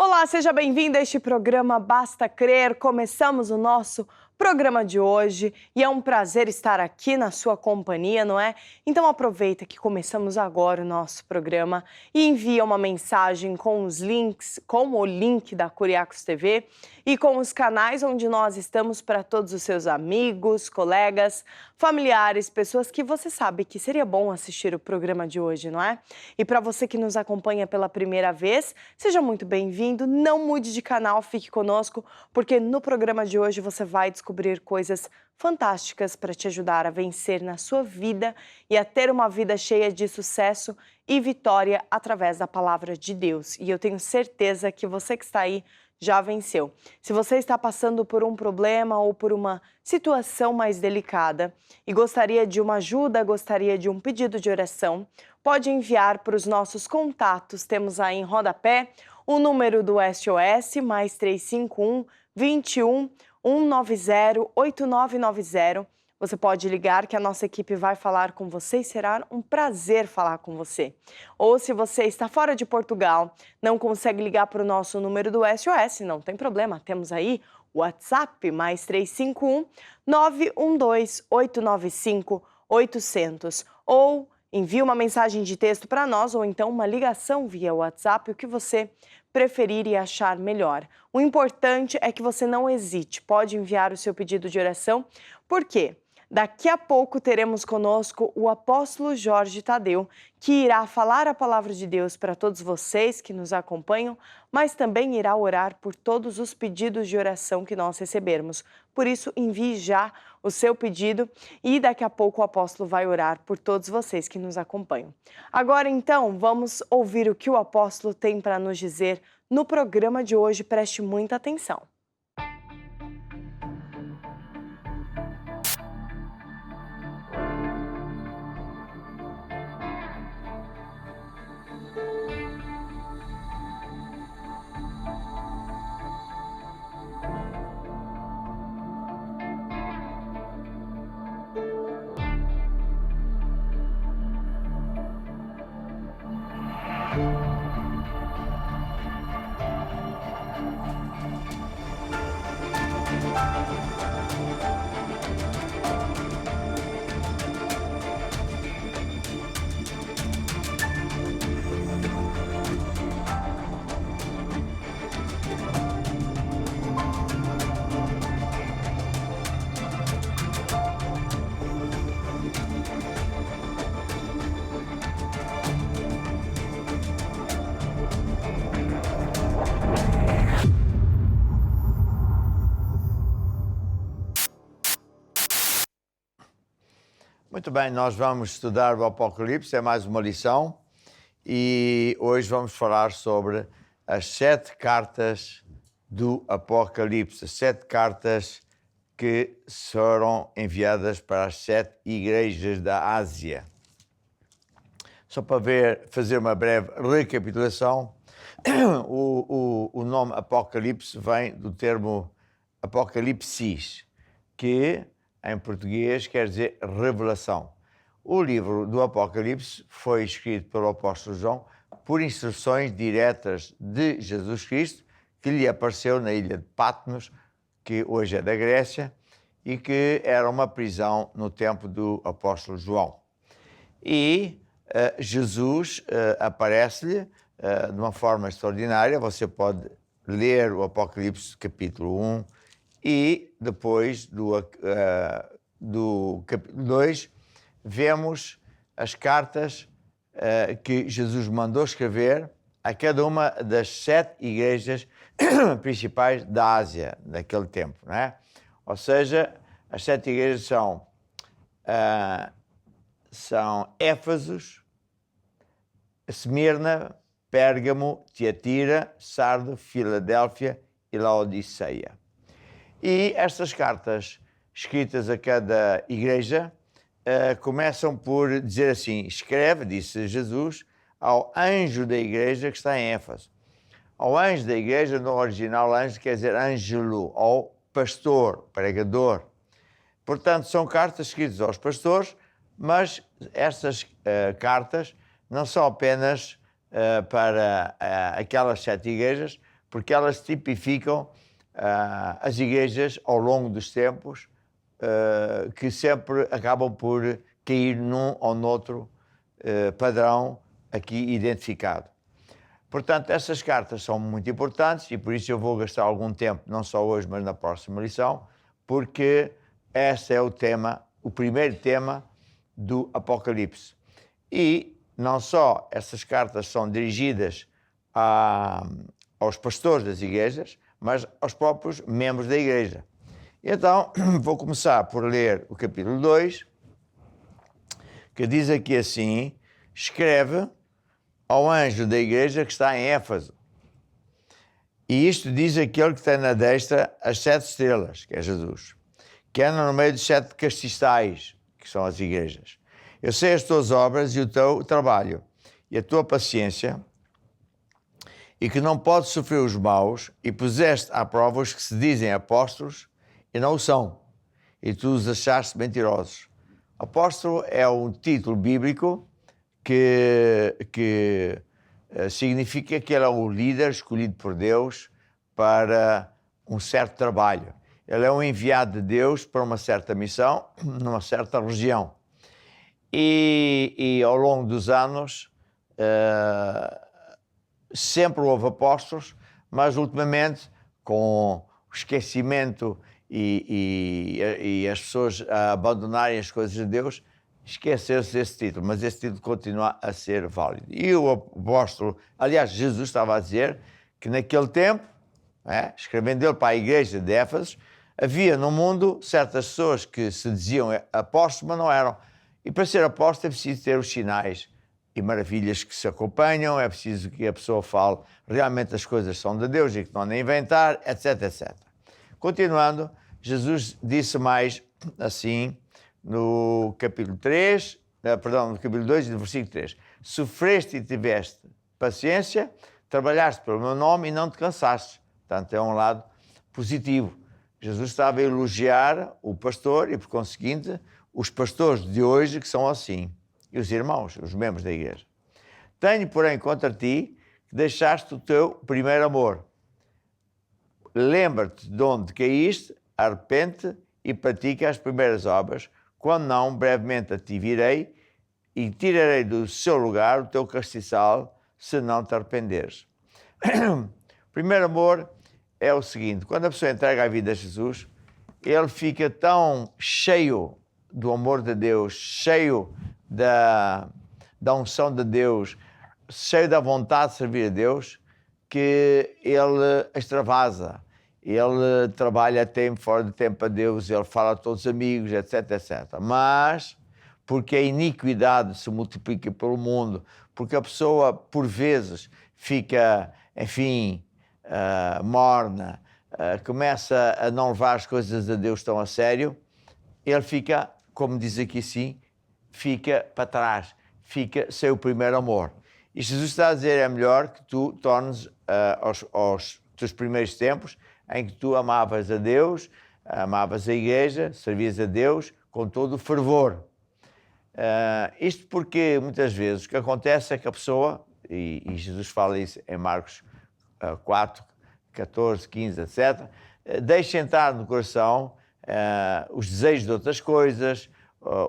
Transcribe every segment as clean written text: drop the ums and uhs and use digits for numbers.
Olá, seja bem-vindo a este programa Basta Crer. Começamos o nosso programa de hoje e é um prazer estar aqui na sua companhia, não é? Então aproveita que começamos agora o nosso programa e envia uma mensagem com os links, com o link da Curiacos TV e com os canais onde nós estamos para todos os seus amigos, colegas, familiares, pessoas que você sabe que seria bom assistir o programa de hoje, não é? E para você que nos acompanha pela primeira vez, seja muito bem-vindo, não mude de canal, fique conosco, porque no programa de hoje você vai descobrir coisas fantásticas para te ajudar a vencer na sua vida e a ter uma vida cheia de sucesso e vitória através da palavra de Deus. E eu tenho certeza que você que está aí já venceu. Se você está passando por um problema ou por uma situação mais delicada e gostaria de uma ajuda, gostaria de um pedido de oração, pode enviar para os nossos contatos. Temos aí em rodapé o número do SOS, mais 351 21 190 8990. Você pode ligar que a nossa equipe vai falar com você e será um prazer falar com você. Ou se você está fora de Portugal, não consegue ligar para o nosso número do SOS, não tem problema, temos aí o WhatsApp, mais 351 912 895 800. Ou envie uma mensagem de texto para nós ou então uma ligação via WhatsApp, o que você preferir e achar melhor. O importante é que você não hesite, pode enviar o seu pedido de oração, porque daqui a pouco teremos conosco o apóstolo Jorge Tadeu, que irá falar a palavra de Deus para todos vocês que nos acompanham, mas também irá orar por todos os pedidos de oração que nós recebermos. Por isso, envie já o seu pedido e daqui a pouco o apóstolo vai orar por todos vocês que nos acompanham. Agora, então, vamos ouvir o que o apóstolo tem para nos dizer no programa de hoje. Preste muita atenção. Muito bem, nós vamos estudar o Apocalipse, é mais uma lição, e hoje vamos falar sobre as 7 cartas do Apocalipse, as 7 cartas que foram enviadas para as 7 igrejas da Ásia. Só para fazer uma breve recapitulação, o nome Apocalipse vem do termo Apocalipsis, que em português quer dizer revelação. O livro do Apocalipse foi escrito pelo apóstolo João por instruções diretas de Jesus Cristo, que lhe apareceu na ilha de Patmos, que hoje é da Grécia, e que era uma prisão no tempo do apóstolo João. E Jesus aparece-lhe de uma forma extraordinária. Você pode ler o Apocalipse capítulo 1, e depois do capítulo 2, vemos as cartas que Jesus mandou escrever a cada uma das 7 igrejas principais da Ásia, naquele tempo, não é? Ou seja, as 7 igrejas são Éfesos, Esmirna, Pérgamo, Tiatira, Sardo, Filadélfia e Laodiceia. E estas cartas, escritas a cada igreja, começam por dizer assim: escreve, disse Jesus, ao anjo da igreja que está em Éfeso. Ao anjo da igreja, no original, anjo quer dizer ângelo, ou pastor, pregador. Portanto, são cartas escritas aos pastores, mas estas cartas não são apenas para aquelas 7 igrejas, porque elas tipificam as igrejas ao longo dos tempos, que sempre acabam por cair num ou noutro padrão aqui identificado. Portanto, essas cartas são muito importantes e por isso eu vou gastar algum tempo, não só hoje, mas na próxima lição, porque esse é o tema, o primeiro tema do Apocalipse. E não só essas cartas são dirigidas aos pastores das igrejas, mas aos próprios membros da igreja. Então, vou começar por ler o capítulo 2, que diz aqui assim: escreve ao anjo da igreja que está em Éfeso. E isto diz aquele que tem na destra as 7 estrelas, que é Jesus, que anda no meio dos 7 castiçais, que são as igrejas. Eu sei as tuas obras e o teu trabalho, e a tua paciência, e que não podes sofrer os maus, e puseste à prova os que se dizem apóstolos e não o são, e tu os achaste mentirosos. Apóstolo é um título bíblico que significa que ele é o líder escolhido por Deus para um certo trabalho. Ele é um enviado de Deus para uma certa missão, numa certa região. E ao longo dos anos, sempre houve apóstolos, mas ultimamente, com o esquecimento e as pessoas a abandonarem as coisas de Deus, esqueceu-se desse título, mas esse título continua a ser válido. E o apóstolo, aliás, Jesus estava a dizer que naquele tempo, escrevendo ele para a igreja de Éfeso, havia no mundo certas pessoas que se diziam apóstolos, mas não eram. E para ser apóstolo é preciso ter os sinais e maravilhas que se acompanham, é preciso que a pessoa fale realmente as coisas são de Deus e que não andem a inventar, etc, etc. Continuando, Jesus disse mais assim, no capítulo 3, no capítulo 2 e no versículo 3. Sofreste e tiveste paciência, trabalhaste pelo meu nome e não te cansaste. Portanto, é um lado positivo. Jesus estava a elogiar o pastor e, por conseguinte, os pastores de hoje que são assim. E os irmãos, os membros da igreja. Tenho, porém, contra ti que deixaste o teu primeiro amor. Lembra-te de onde caíste, arrepende-te e pratica as primeiras obras. Quando não, brevemente a ti virei e tirarei do seu lugar o teu castiçal, se não te arrependeres. O primeiro amor é o seguinte: quando a pessoa entrega a vida a Jesus, ele fica tão cheio do amor de Deus, cheio da unção de Deus, cheio da vontade de servir a Deus, que ele extravasa. Ele trabalha tempo, fora de tempo a Deus, ele fala a todos os amigos, etc, etc. Mas, porque a iniquidade se multiplica pelo mundo, porque a pessoa, por vezes, fica, enfim, morna, começa a não levar as coisas de Deus tão a sério, ele fica, como diz aqui sim, fica para trás, fica sem o primeiro amor. E Jesus está a dizer, é melhor que tu tornes aos teus primeiros tempos, em que tu amavas a Deus, amavas a igreja, servias a Deus com todo o fervor. Isto porque, muitas vezes, o que acontece é que a pessoa, e Jesus fala isso em Marcos 4, 14, 15, etc., deixa entrar no coração os desejos de outras coisas,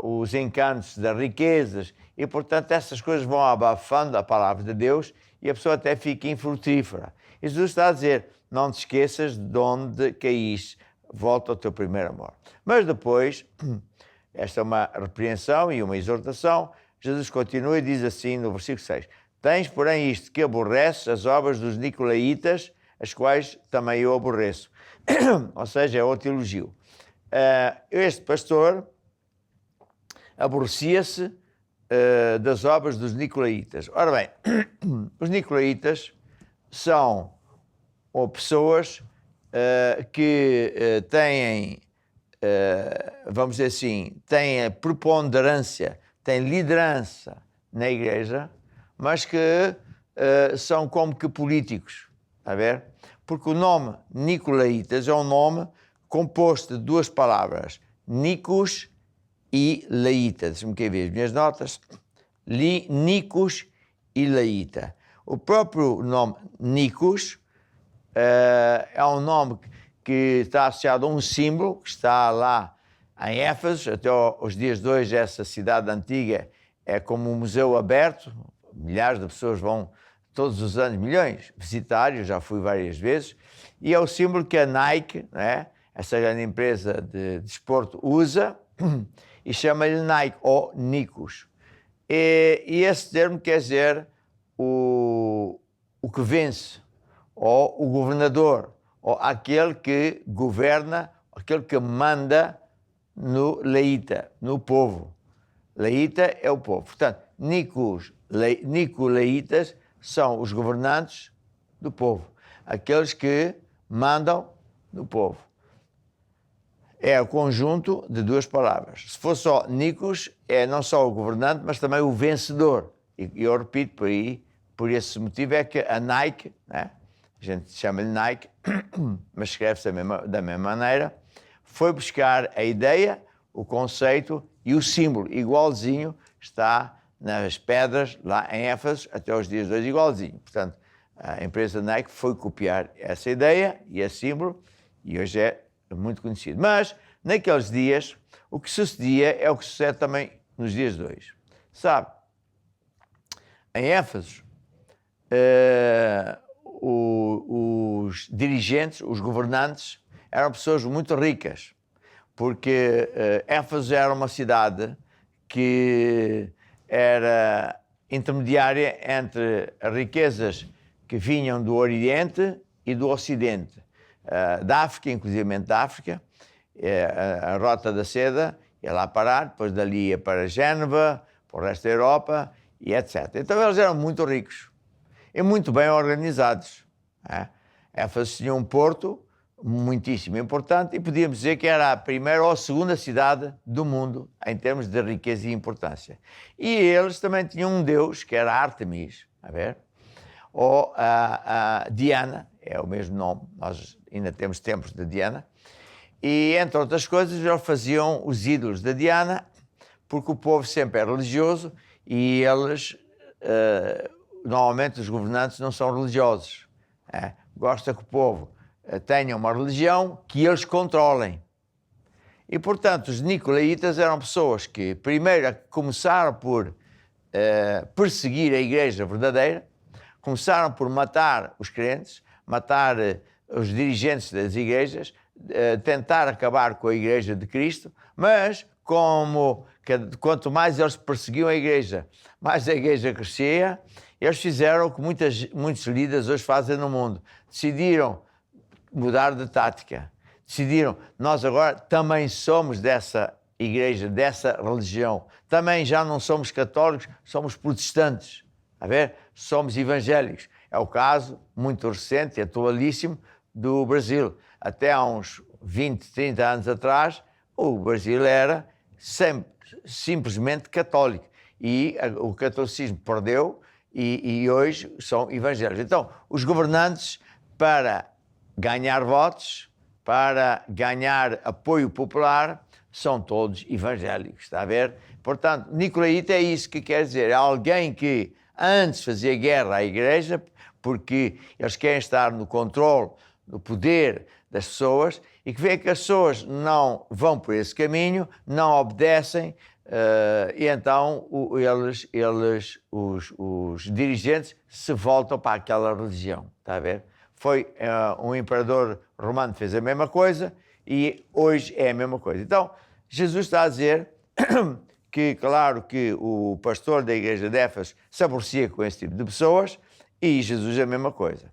os encantos das riquezas, e, portanto, essas coisas vão abafando a palavra de Deus e a pessoa até fica infrutífera. E Jesus está a dizer, não te esqueças de onde caíste, volta ao teu primeiro amor. Mas depois, esta é uma repreensão e uma exortação, Jesus continua e diz assim no versículo 6, tens, porém, isto que aborreces as obras dos nicolaítas, as quais também eu aborreço. Ou seja, é outro elogio. Este pastor aborrecia-se das obras dos nicolaítas. Ora bem, os nicolaítas são pessoas que têm, vamos dizer assim, têm preponderância, têm liderança na igreja, mas que são como que políticos, está a ver? Porque o nome Nicolaitas é um nome composto de duas palavras, Nicos e Laíta. Deixa-me aqui ver as minhas notas. Nicos e Laíta. O próprio nome Nicos é um nome que está associado a um símbolo que está lá em Éfeso. Até os dias de hoje, essa cidade antiga é como um museu aberto. Milhares de pessoas vão todos os anos, milhões, visitar. Eu já fui várias vezes. E é o símbolo que a Nike, né, essa grande empresa de desporto, usa e chama-lhe Nike ou Nikos. E esse termo quer dizer o que vence, ou o governador, ou aquele que governa, aquele que manda no leita, no povo. Leita é o povo. Portanto, Nicolaitas são os governantes do povo, aqueles que mandam no povo. É o conjunto de duas palavras. Se for só Nikos, é não só o governante, mas também o vencedor. E eu repito por aí, por esse motivo é que a Nike, né, a gente chama-lhe Nike, mas escreve-se da mesma maneira, foi buscar a ideia, o conceito e o símbolo, igualzinho, está nas pedras lá em Éfeso, até os dias de hoje, igualzinho. Portanto, a empresa Nike foi copiar essa ideia e esse símbolo, e hoje é muito conhecido. Mas, naqueles dias, o que sucedia é o que sucede também nos dias de hoje. Sabe, em Éfeso, os dirigentes, os governantes, eram pessoas muito ricas, porque Éfeso era uma cidade que era intermediária entre as riquezas que vinham do Oriente e do Ocidente, da África, inclusive da África, a Rota da Seda ia lá parar, depois dali ia para Génova, para o resto da Europa e etc. Então eles eram muito ricos e muito bem organizados. Éfeso tinha um porto muitíssimo importante e podíamos dizer que era a primeira ou a segunda cidade do mundo em termos de riqueza e importância. E eles também tinham um deus, que era Ártemis, a ver? Ou a Diana, é o mesmo nome, nós ainda temos templos de Diana. E, entre outras coisas, eles faziam os ídolos da Diana, porque o povo sempre é religioso e eles, normalmente os governantes não são religiosos. Gosta que o povo tenha uma religião que eles controlem. E, portanto, os Nicolaitas eram pessoas que, primeiro, começaram por perseguir a igreja verdadeira, começaram por matar os crentes, matar os dirigentes das igrejas, tentar acabar com a igreja de Cristo, mas quanto mais eles perseguiam a igreja, mais a igreja crescia. Eles fizeram o que muitos líderes hoje fazem no mundo. Decidiram mudar de tática. Decidiram, nós agora também somos dessa igreja, dessa religião. Também já não somos católicos, somos protestantes. A ver? Somos evangélicos. É o caso muito recente e atualíssimo do Brasil. Até há uns 20, 30 anos atrás, o Brasil era simplesmente católico. E o catolicismo perdeu e hoje são evangélicos. Então, os governantes, para ganhar votos, para ganhar apoio popular, são todos evangélicos, está a ver? Portanto, Nicolaíta é isso que quer dizer. É alguém que antes fazia guerra à igreja, porque eles querem estar no controle, no poder das pessoas, e que vê que as pessoas não vão por esse caminho, não obedecem, e então os dirigentes se voltam para aquela religião, está a ver? Foi um imperador romano que fez a mesma coisa e hoje é a mesma coisa. Então, Jesus está a dizer que, claro, que o pastor da igreja de Éfeso se aborrecia com esse tipo de pessoas e Jesus é a mesma coisa.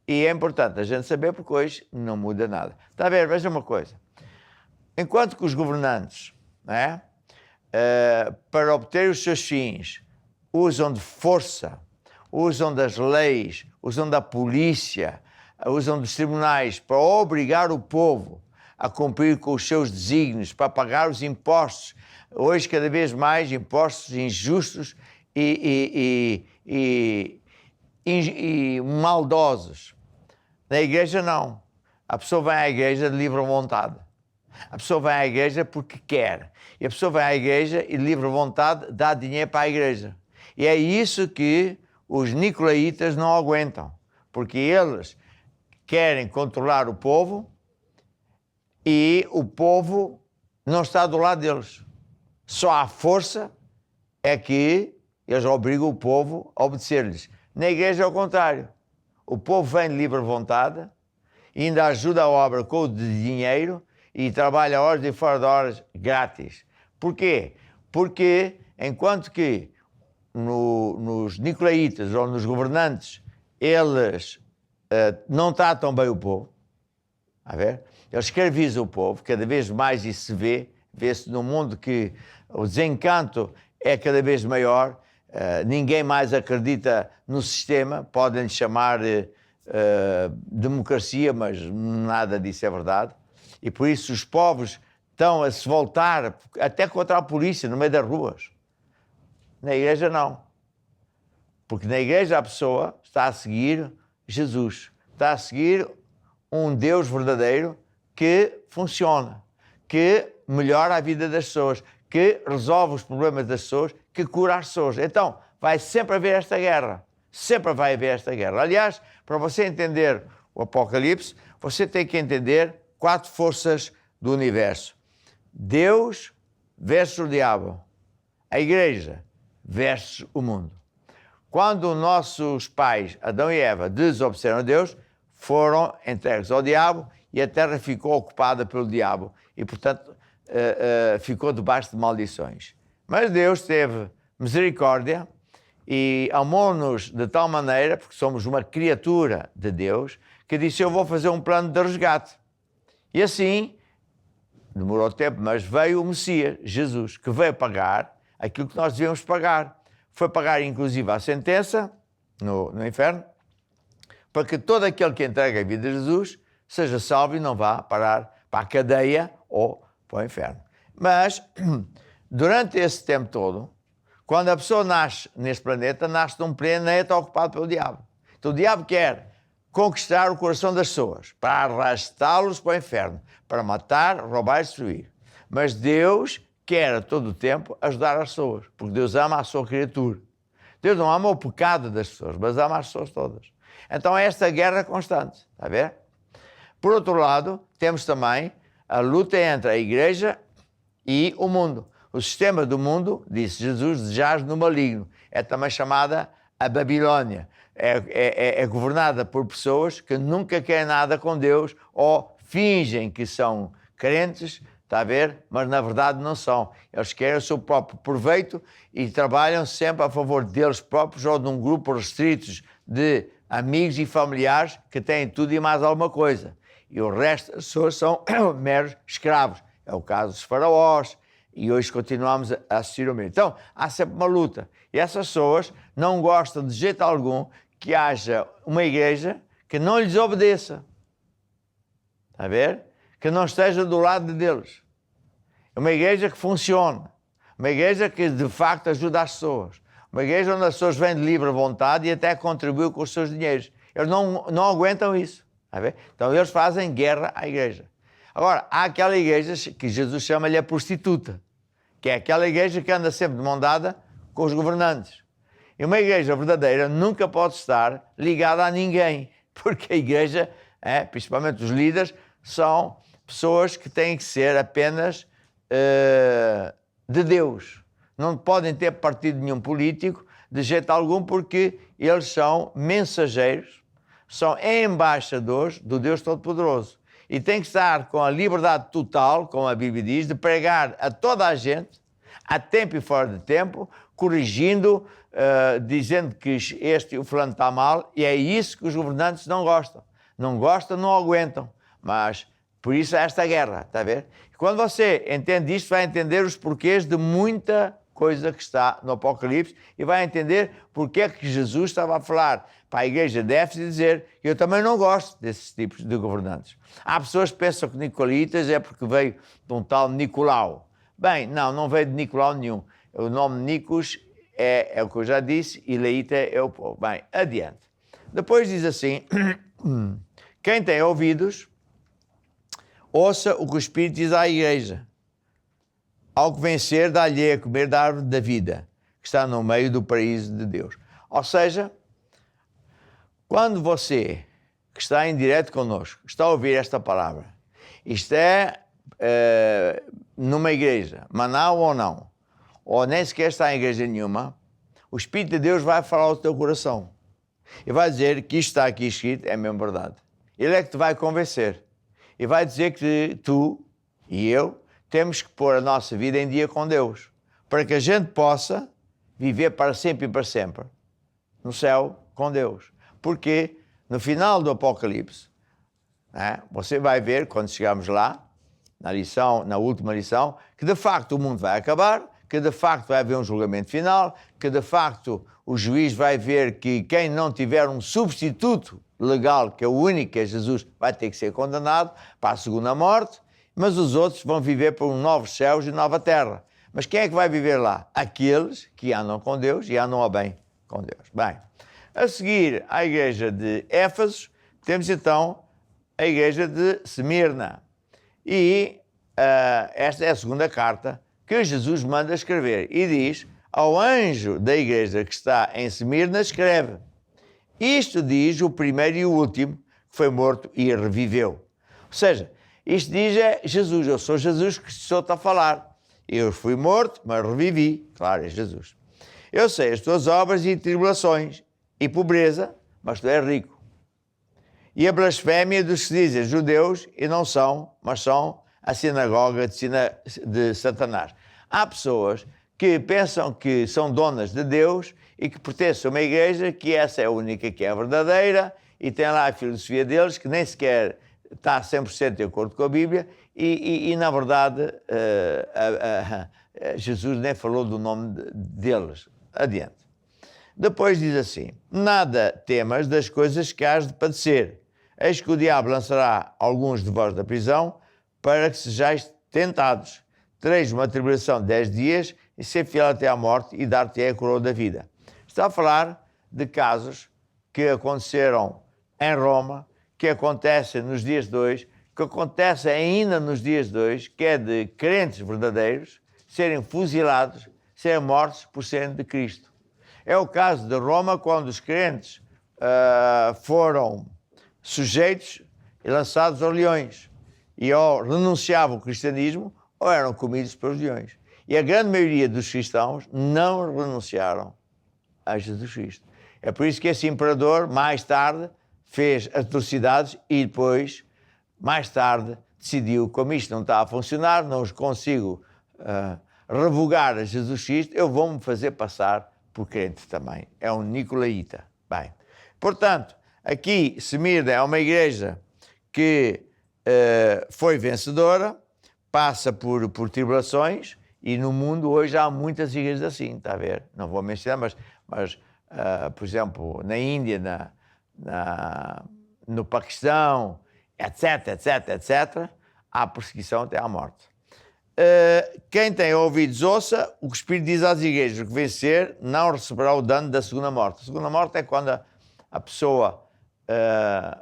E é importante a gente saber porque hoje não muda nada. Está a ver? Veja uma coisa. Enquanto que os governantes, né, para obter os seus fins, usam de força, usam das leis, usam da polícia, usam dos tribunais para obrigar o povo a cumprir com os seus desígnios, para pagar os impostos. Hoje, cada vez mais, impostos injustos e maldosos. Na igreja, não. A pessoa vai à igreja de livre vontade. A pessoa vai à igreja porque quer. E a pessoa vai à igreja e de livre vontade dá dinheiro para a igreja. E é isso que os nicolaítas não aguentam. Porque eles querem controlar o povo e o povo não está do lado deles. Só a força é que eles obrigam o povo a obedecer-lhes. Na igreja é o contrário. O povo vem de livre vontade, ainda ajuda a obra com o dinheiro e trabalha horas e fora de horas grátis. Porquê? Porque enquanto que nos nicolaítas ou nos governantes eles não tratam bem o povo, a ver? Eles escravizam o povo, cada vez mais isso se vê-se num mundo que o desencanto é cada vez maior, ninguém mais acredita no sistema, podem chamar democracia, mas nada disso é verdade. E por isso os povos estão a se voltar até contra a polícia no meio das ruas. Na igreja não. Porque na igreja a pessoa está a seguir Jesus, está a seguir um Deus verdadeiro que funciona, que melhora a vida das pessoas, que resolve os problemas das pessoas, que cura as pessoas. Então, vai sempre haver esta guerra. Sempre vai haver esta guerra. Aliás, para você entender o Apocalipse, você tem que entender 4 forças do universo. Deus versus o diabo. A igreja versus o mundo. Quando nossos pais, Adão e Eva, desobedeceram a Deus, foram entregues ao diabo e a terra ficou ocupada pelo diabo e, portanto, ficou debaixo de maldições. Mas Deus teve misericórdia e amou-nos de tal maneira, porque somos uma criatura de Deus, que disse: eu vou fazer um plano de resgate. E assim, demorou tempo, mas veio o Messias, Jesus, que veio pagar aquilo que nós devíamos pagar. Foi pagar, inclusive, a sentença no inferno, para que todo aquele que entrega a vida a Jesus seja salvo e não vá parar para a cadeia ou para o inferno. Mas, durante esse tempo todo, quando a pessoa nasce neste planeta, nasce num planeta ocupado pelo diabo. Então o diabo quer conquistar o coração das pessoas, para arrastá-los para o inferno, para matar, roubar e destruir. Mas Deus quer a todo o tempo ajudar as pessoas, porque Deus ama a sua criatura. Deus não ama o pecado das pessoas, mas ama as pessoas todas. Então é esta guerra constante, está a ver? Por outro lado, temos também a luta entre a igreja e o mundo. O sistema do mundo, disse Jesus, jaz no maligno. É também chamada a Babilônia. É governada por pessoas que nunca querem nada com Deus ou fingem que são crentes, está a ver? Mas na verdade não são. Eles querem o seu próprio proveito e trabalham sempre a favor deles próprios ou de um grupo restrito de amigos e familiares que têm tudo e mais alguma coisa. E o resto das pessoas são meros escravos. É o caso dos faraós. E hoje continuamos a assistir ao mesmo. Então, há sempre uma luta. E essas pessoas não gostam de jeito algum que haja uma igreja que não lhes obedeça. Está a ver? Que não esteja do lado deles. É uma igreja que funcione. Uma igreja que, de facto, ajuda as pessoas. Uma igreja onde as pessoas vêm de livre vontade e até contribuem com os seus dinheiros. Eles não aguentam isso. Está a ver? Então, eles fazem guerra à igreja. Agora, há aquela igreja que Jesus chama-lhe a prostituta, que é aquela igreja que anda sempre de mão dada com os governantes. E uma igreja verdadeira nunca pode estar ligada a ninguém, porque a igreja, principalmente os líderes, são pessoas que têm que ser apenas de Deus. Não podem ter partido nenhum político de jeito algum, porque eles são mensageiros, são embaixadores do Deus Todo-Poderoso. E tem que estar com a liberdade total, como a Bíblia diz, de pregar a toda a gente, a tempo e fora de tempo, corrigindo, dizendo que o fulano está mal, e é isso que os governantes não gostam. Não gostam, não aguentam. Mas, por isso, é esta guerra, está a ver? E quando você entende isto, vai entender os porquês de muita coisa que está no Apocalipse e vai entender porque é que Jesus estava a falar para a igreja de Éfeso e dizer: eu também não gosto desses tipos de governantes. Há pessoas que pensam que Nicolaítas é porque veio de um tal Nicolau. Bem, não veio de Nicolau nenhum. O nome Nicos é o que eu já disse e Leíta é o povo. Bem, adiante. Depois diz assim: quem tem ouvidos, ouça o que o Espírito diz à igreja. Ao que vencer, dá-lhe a comer da árvore da vida, que está no meio do paraíso de Deus. Ou seja, quando você que está em direto connosco, está a ouvir esta palavra, isto é numa igreja, Manaus ou não, ou nem sequer está em igreja nenhuma, o Espírito de Deus vai falar ao teu coração e vai dizer que isto está aqui escrito é mesmo verdade. Ele é que te vai convencer e vai dizer que tu e eu temos que pôr a nossa vida em dia com Deus, para que a gente possa viver para sempre e para sempre no céu com Deus. Porque no final do Apocalipse, você vai ver, quando chegarmos lá, na última lição, que de facto o mundo vai acabar, que de facto vai haver um julgamento final, que de facto o juiz vai ver que quem não tiver um substituto legal, que é o único, que é Jesus, vai ter que ser condenado para a segunda morte, mas os outros vão viver por um novo céus e nova terra. Mas quem é que vai viver lá? Aqueles que andam com Deus e andam ao bem com Deus. Bem, a seguir à igreja de Éfeso, temos então a igreja de Esmirna. E esta é a segunda carta que Jesus manda escrever. E diz, ao anjo da igreja que está em Esmirna, escreve. Isto diz o primeiro e o último, que foi morto e reviveu. Ou seja, isto diz Jesus, eu sou Jesus que estou a falar. Eu fui morto, mas revivi. Claro, é Jesus. Eu sei as tuas obras e tribulações e pobreza, mas tu és rico. E a blasfémia dos que dizem judeus e não são, mas são a sinagoga de Satanás. Há pessoas que pensam que são donas de Deus e que pertencem a uma igreja que essa é a única que é verdadeira e tem lá a filosofia deles que nem sequer está 100% de acordo com a Bíblia e na verdade, Jesus nem falou do nome deles. Adiante. Depois diz assim, nada temas das coisas que hás de padecer. Eis que o diabo lançará alguns de vós da prisão para que sejais tentados. Tereis uma tribulação de 10 dias e ser fiel até à morte e dar-te a coroa da vida. Está a falar de casos que aconteceram em Roma, que acontecem nos dias de hoje, que acontecem ainda nos dias de hoje, que é de crentes verdadeiros serem fuzilados, serem mortos por serem de Cristo. É o caso de Roma, quando os crentes foram sujeitos e lançados aos leões. E ou renunciavam ao cristianismo ou eram comidos pelos leões. E a grande maioria dos cristãos não renunciaram a Jesus Cristo. É por isso que esse imperador, mais tarde, fez atrocidades e depois, mais tarde, decidiu, como isto não está a funcionar, não os consigo revogar a Jesus Cristo, eu vou-me fazer passar por crente também. É um nicolaíta. Bem, portanto, aqui Esmirna é uma igreja que foi vencedora, passa por tribulações, e no mundo hoje há muitas igrejas assim, está a ver? Não vou mencionar, mas por exemplo, na Índia, no Paquistão, etc, há perseguição até à morte. Quem tem ouvidos ouça, o que o Espírito diz às igrejas, que vencer não receberá o dano da segunda morte. A segunda morte é quando a pessoa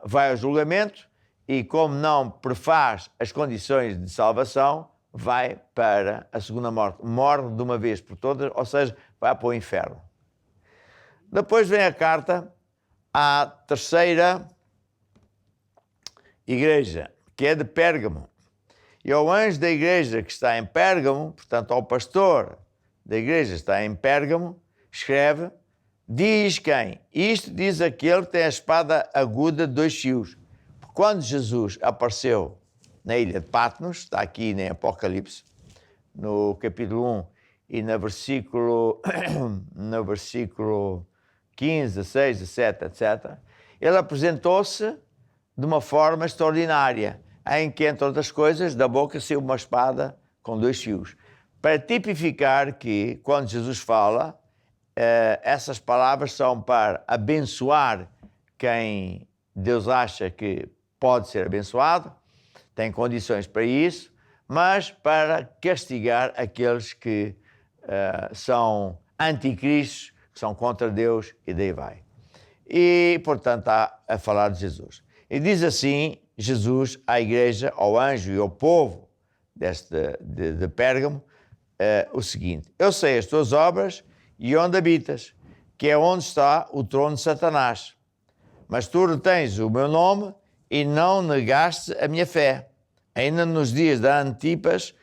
vai ao julgamento e, como não prefaz as condições de salvação, vai para a segunda morte. Morre de uma vez por todas, ou seja, vai para o inferno. Depois vem a carta à terceira igreja, que é de Pérgamo. E ao anjo da igreja que está em Pérgamo, portanto ao pastor da igreja que está em Pérgamo, escreve, diz quem? Isto diz aquele que tem a espada aguda de 2 fios. Quando Jesus apareceu na ilha de Patmos, está aqui em Apocalipse, no capítulo 1 e no versículo 15, 16, 17, etc., ele apresentou-se de uma forma extraordinária, em que, entre outras coisas, da boca saiu uma espada com 2 fios, para tipificar que, quando Jesus fala, essas palavras são para abençoar quem Deus acha que pode ser abençoado, tem condições para isso, mas para castigar aqueles que são anticristos, que são contra Deus, e daí vai. E, portanto, está a falar de Jesus. E diz assim, Jesus à igreja, ao anjo e ao povo de Pérgamo, o seguinte, eu sei as tuas obras e onde habitas, que é onde está o trono de Satanás. mas tu retens o meu nome e não negaste a minha fé. Ainda nos dias da Antipas,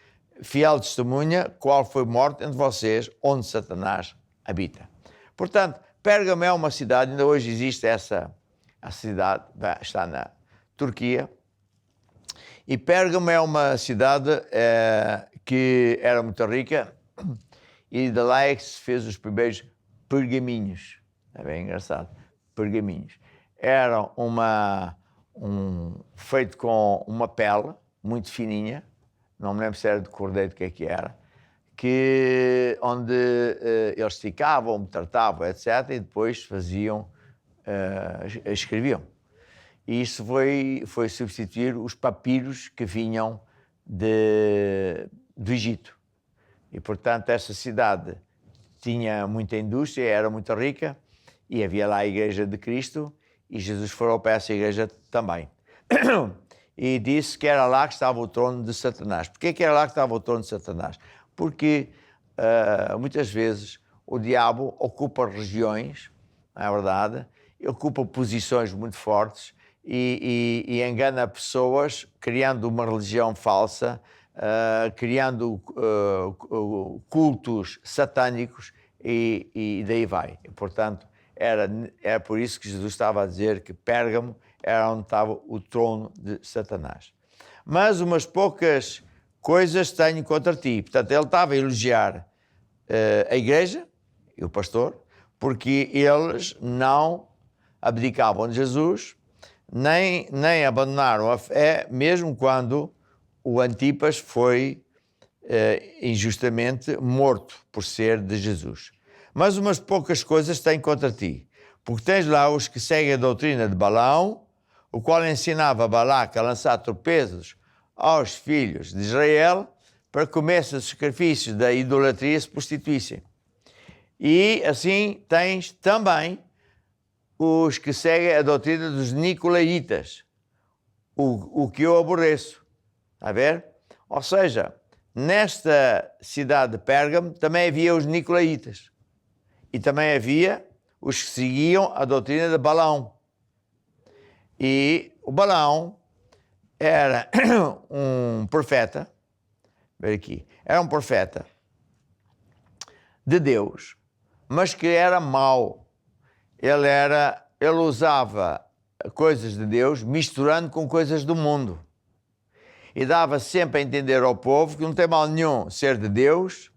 fiel testemunha, qual foi morto entre vocês, onde Satanás habita. Portanto, Pérgamo é uma cidade, ainda hoje existe a cidade, está na Turquia, e Pérgamo é uma cidade que era muito rica, e de lá é que se fez os primeiros pergaminhos. É bem engraçado, pergaminhos. Era feito com uma pele muito fininha, não me lembro se era de cordeiro, o que era, onde eles esticavam, tratavam, etc., e depois faziam, escreviam. E isso foi substituir os papiros que vinham do Egito. E, portanto, essa cidade tinha muita indústria, era muito rica, e havia lá a Igreja de Cristo, e Jesus falou para essa igreja também. E disse que era lá que estava o trono de Satanás. Porquê que era lá que estava o trono de Satanás? Porque muitas vezes o diabo ocupa regiões, não é verdade? Ocupa posições muito fortes e engana pessoas, criando uma religião falsa, criando cultos satânicos e daí vai. E, portanto, era por isso que Jesus estava a dizer que Pérgamo era onde estava o trono de Satanás. Mas umas poucas coisas tenho contra ti. Portanto, ele estava a elogiar a igreja e o pastor, porque eles não abdicavam de Jesus, nem abandonaram a fé, mesmo quando o Antipas foi injustamente morto por ser de Jesus. Mas umas poucas coisas têm contra ti, porque tens lá os que seguem a doutrina de Balaão, o qual ensinava Balaque a lançar tropeços aos filhos de Israel para que comessem os sacrifícios da idolatria e se prostituíssem. E assim tens também os que seguem a doutrina dos Nicolaitas, o que eu aborreço. Está a ver? Ou seja, nesta cidade de Pérgamo também havia os Nicolaitas. E também havia os que seguiam a doutrina de Balaão. E o Balaão era um profeta, veja aqui, era um profeta de Deus, mas que era mau. Ele usava coisas de Deus misturando com coisas do mundo. E dava sempre a entender ao povo que não tem mal nenhum ser de Deus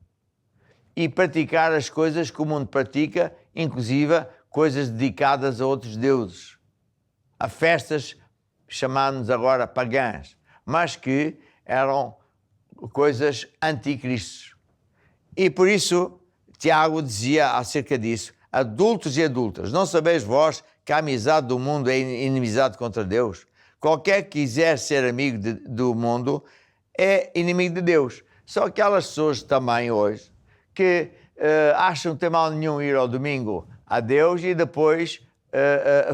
e praticar as coisas que o mundo pratica, inclusive coisas dedicadas a outros deuses, a festas chamadas agora pagãs, mas que eram coisas anticristos. E por isso Tiago dizia acerca disso: adultos e adultas, não sabeis vós que a amizade do mundo é inimizade contra Deus? Qualquer que quiser ser amigo do mundo é inimigo de Deus. São aquelas pessoas também hoje que acham que tem mal nenhum ir ao domingo a Deus e depois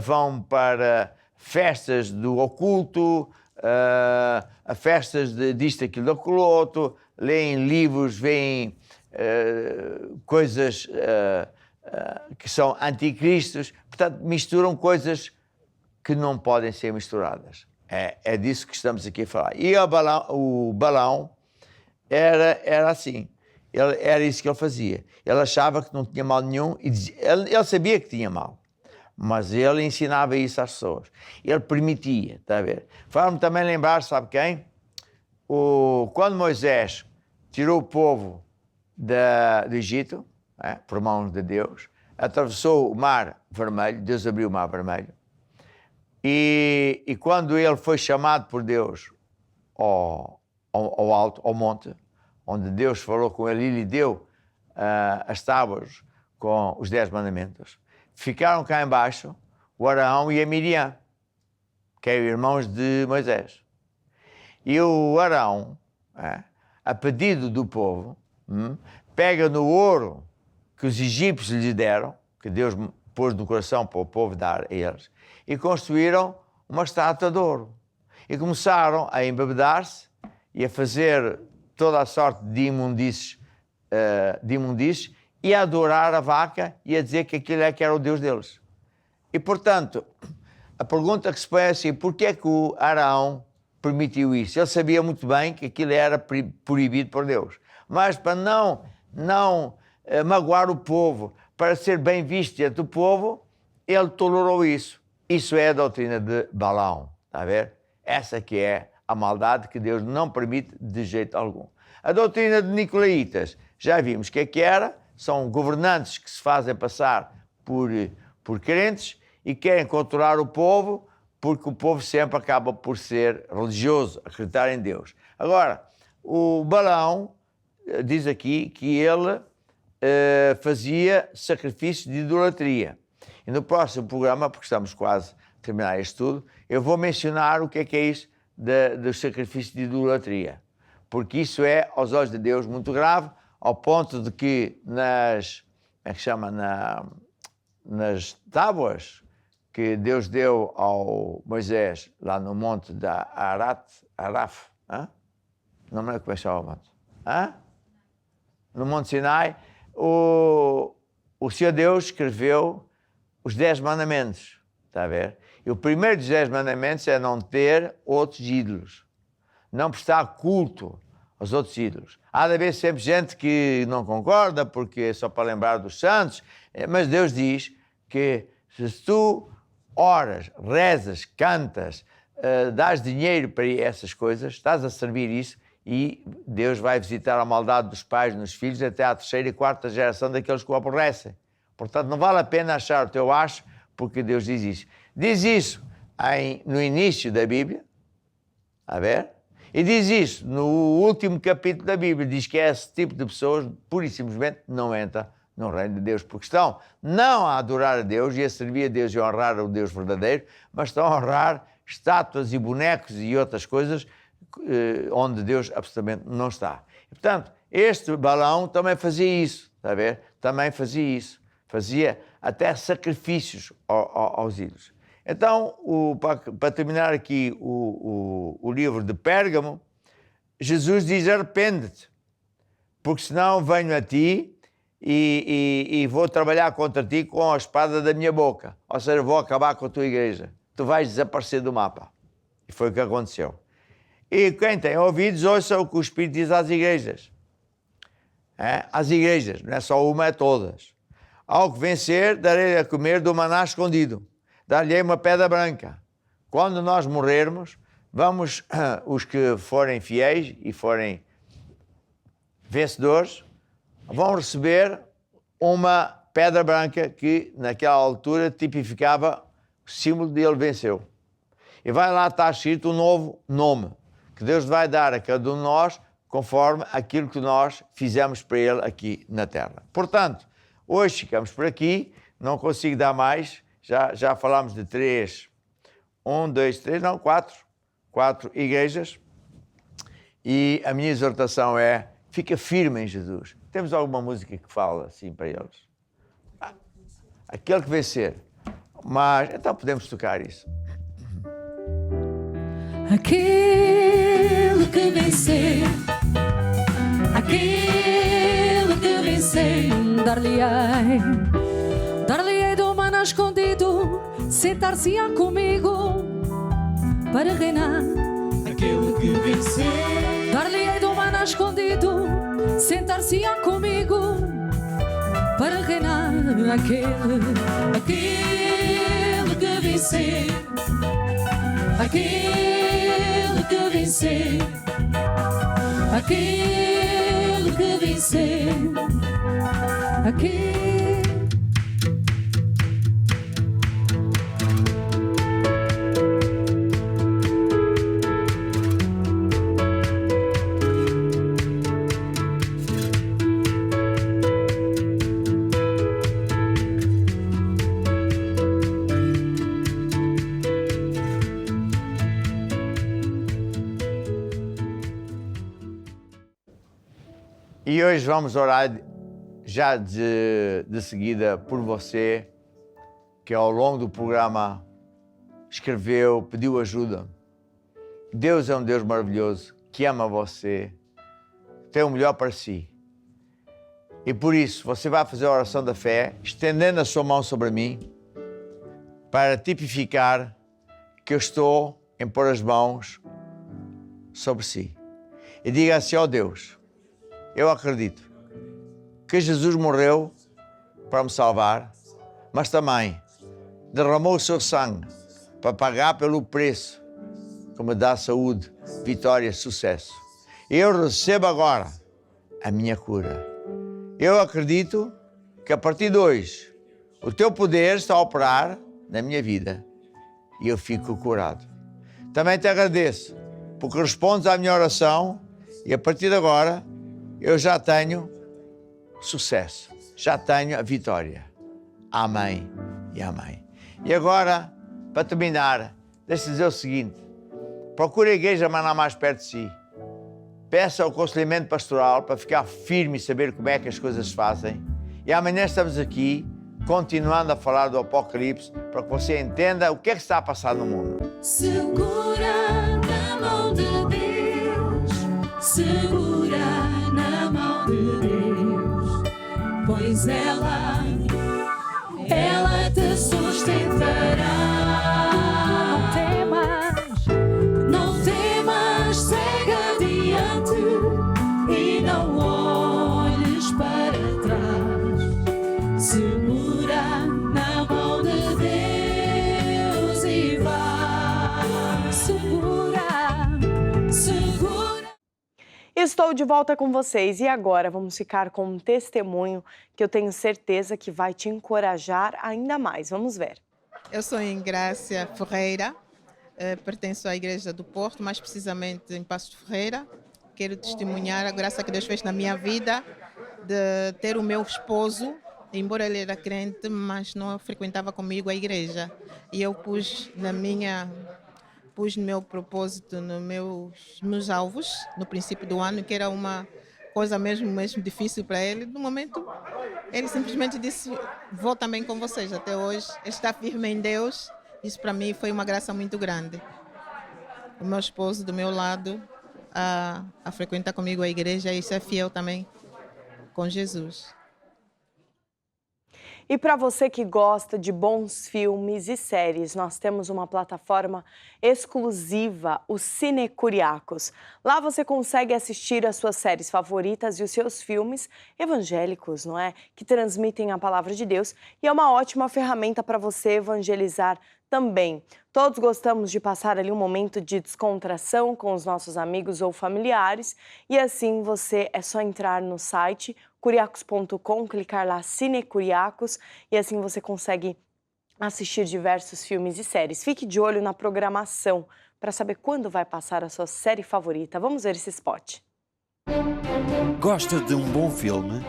vão para festas do oculto, a festas disto, aquilo, daquilo outro, leem livros, veem coisas que são anticristos, portanto misturam coisas que não podem ser misturadas. É disso que estamos aqui a falar. E o Balaão era assim. Era isso que ele fazia. Ele achava que não tinha mal nenhum e ele sabia que tinha mal, mas ele ensinava isso às pessoas. Ele permitia, está a ver? Faz-me também lembrar, sabe quem? Quando Moisés tirou o povo do Egito, por mãos de Deus, atravessou o Mar Vermelho, Deus abriu o Mar Vermelho, e quando ele foi chamado por Deus ao alto, ao monte, onde Deus falou com ele e lhe deu as tábuas com os 10 mandamentos, ficaram cá embaixo o Arão e a Miriam, que eram irmãos de Moisés. E o Arão, a pedido do povo, pega no ouro que os egípcios lhe deram, que Deus pôs no coração para o povo dar a eles, e construíram uma estátua de ouro. E começaram a embebedar-se e a fazer toda a sorte de imundícies e a adorar a vaca e a dizer que aquilo é que era o Deus deles. E, portanto, a pergunta que se põe é assim, porquê é que o Arão permitiu isso? Ele sabia muito bem que aquilo era proibido por Deus. Mas para não magoar o povo, para ser bem visto diante do povo, ele tolerou isso. Isso é a doutrina de Balaão, está a ver? Essa que é a maldade que Deus não permite de jeito algum. A doutrina de Nicolaitas, já vimos o que é que era, são governantes que se fazem passar por crentes e querem controlar o povo, porque o povo sempre acaba por ser religioso, acreditar em Deus. Agora, o Balaão diz aqui que ele fazia sacrifício de idolatria. E no próximo programa, porque estamos quase a terminar este estudo, eu vou mencionar o que é isso do sacrifício de idolatria. Porque isso é, aos olhos de Deus, muito grave, ao ponto de que nas tábuas que Deus deu ao Moisés, lá no monte da Araf, não me lembro como é que chama o monte, no Monte Sinai, o Senhor Deus escreveu os 10 mandamentos, está a ver? E o primeiro dos 10 mandamentos é não ter outros ídolos, não prestar culto aos outros ídolos. Há de haver sempre gente que não concorda, porque é só para lembrar dos santos, mas Deus diz que se tu oras, rezas, cantas, dás dinheiro para essas coisas, estás a servir isso, e Deus vai visitar a maldade dos pais nos filhos até à 3ª e 4ª geração daqueles que o aborrecem. Portanto, não vale a pena achar o teu acho, porque Deus diz isso. Diz isso no início da Bíblia, a ver? E diz isso no último capítulo da Bíblia, diz que esse tipo de pessoas, pura e simplesmente, não entra no reino de Deus, porque estão não a adorar a Deus e a servir a Deus e a honrar o Deus verdadeiro, mas estão a honrar estátuas e bonecos e outras coisas onde Deus absolutamente não está. E, portanto, este Balaão também fazia isso, está a ver? Também fazia isso. Fazia até sacrifícios aos ídolos. Então, para terminar aqui o livro de Pérgamo, Jesus diz: arrepende-te, porque senão venho a ti e vou trabalhar contra ti com a espada da minha boca. Ou seja, vou acabar com a tua igreja. Tu vais desaparecer do mapa. E foi o que aconteceu. E quem tem ouvidos, ouça o que o Espírito diz às igrejas. Às igrejas, não é só uma, é todas. Ao que vencer, darei a comer do maná escondido. Dar-lhe uma pedra branca. Quando nós morrermos, os que forem fiéis e forem vencedores, vão receber uma pedra branca que, naquela altura, tipificava o símbolo de ele venceu. E vai lá estar escrito um novo nome, que Deus vai dar a cada um de nós, conforme aquilo que nós fizemos para ele aqui na terra. Portanto, hoje ficamos por aqui, não consigo dar mais, já falámos de 4 igrejas, e a minha exortação é, fica firme em Jesus. Temos alguma música que fala assim para eles? Aquele que vencer. Mas, então podemos tocar isso. Aquele que vencer, aquele que vencer, dar-lhe-ei do maná escondido, sentar-se-á comigo para reinar. Aquele que vencer, Dar-lhe-ei do maná escondido, sentar-se-á comigo para reinar. Aquele que vencer, aquele que vencer, aquele que vencer, aquele. E hoje vamos orar já de seguida por você, que ao longo do programa escreveu, pediu ajuda. Deus é um Deus maravilhoso, que ama você, tem o melhor para si. E por isso, você vai fazer a oração da fé, estendendo a sua mão sobre mim, para tipificar que eu estou em pôr as mãos sobre si. E diga assim: ó Deus, eu acredito que Jesus morreu para me salvar, mas também derramou o seu sangue para pagar pelo preço que me dá saúde, vitória, sucesso. Eu recebo agora a minha cura. Eu acredito que a partir de hoje o teu poder está a operar na minha vida e eu fico curado. Também te agradeço porque respondes à minha oração e a partir de agora eu já tenho sucesso, já tenho a vitória. Amém e amém. E agora, para terminar, deixa-te dizer o seguinte: procure a igreja mais perto de si. Peça o aconselhamento pastoral para ficar firme e saber como é que as coisas se fazem. E amanhã estamos aqui, continuando a falar do Apocalipse, para que você entenda o que é que está a passar no mundo. Segura na mão de Deus, segura na mão de Deus, pois ela te sustentará. Não temas, segue adiante e não olhes para trás. Segura na mão de Deus e vai. Segura. Estou de volta com vocês e agora vamos ficar com um testemunho que eu tenho certeza que vai te encorajar ainda mais. Vamos ver. Eu sou Ingrácia Ferreira, pertenço à Igreja do Porto, mais precisamente em Passos de Ferreira. Quero testemunhar a graça que Deus fez na minha vida de ter o meu esposo, embora ele era crente, mas não frequentava comigo a igreja. E eu pus no meu propósito, nos meus alvos, no princípio do ano, que era uma coisa mesmo difícil para ele. No momento, ele simplesmente disse: vou também com vocês. Até hoje, ele está firme em Deus. Isso para mim foi uma graça muito grande. O meu esposo do meu lado a frequentar comigo a igreja e ser fiel também com Jesus. E para você que gosta de bons filmes e séries, nós temos uma plataforma exclusiva, o Cine Curiacos. Lá você consegue assistir as suas séries favoritas e os seus filmes evangélicos, não é? Que transmitem a palavra de Deus, e é uma ótima ferramenta para você evangelizar também. Todos gostamos de passar ali um momento de descontração com os nossos amigos ou familiares, e assim é só entrar no site curiacos.com, clicar lá Cine Curiacos, e assim você consegue assistir diversos filmes e séries. Fique de olho na programação para saber quando vai passar a sua série favorita. Vamos ver esse spot. Gosta de um bom filme?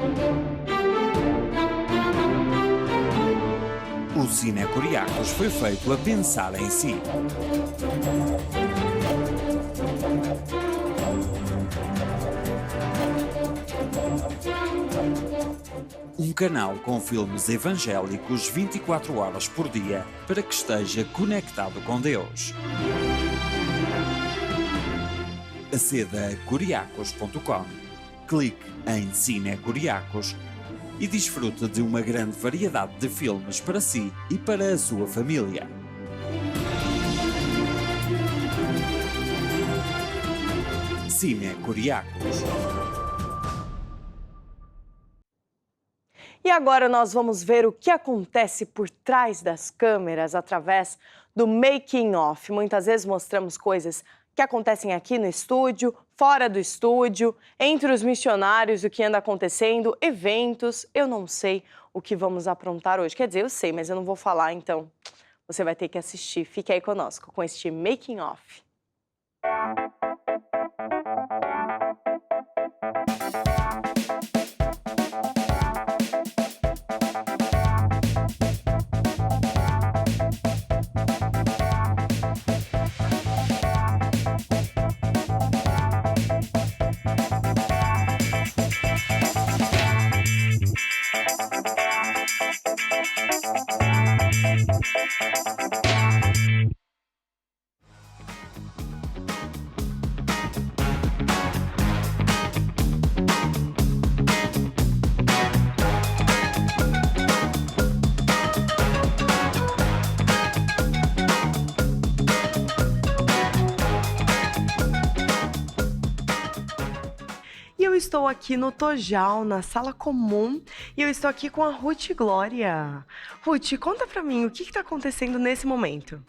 O Cine Curiacos foi feito a pensar em si. Um canal com filmes evangélicos 24 horas por dia para que esteja conectado com Deus. Aceda a curiacos.com, clique em Cine Curiacos e desfruta de uma grande variedade de filmes para si e para a sua família. Cine Curiacos. E agora nós vamos ver o que acontece por trás das câmeras através do making of. Muitas vezes mostramos coisas que acontecem aqui no estúdio, fora do estúdio, entre os missionários, o que anda acontecendo, eventos. Eu não sei o que vamos aprontar hoje. Quer dizer, eu sei, mas eu não vou falar, então você vai ter que assistir. Fique aí conosco com este making of. estou aqui no Tojal, na sala comum, e eu estou aqui com a Ruth Glória. Ruth, conta pra mim, o que está acontecendo nesse momento?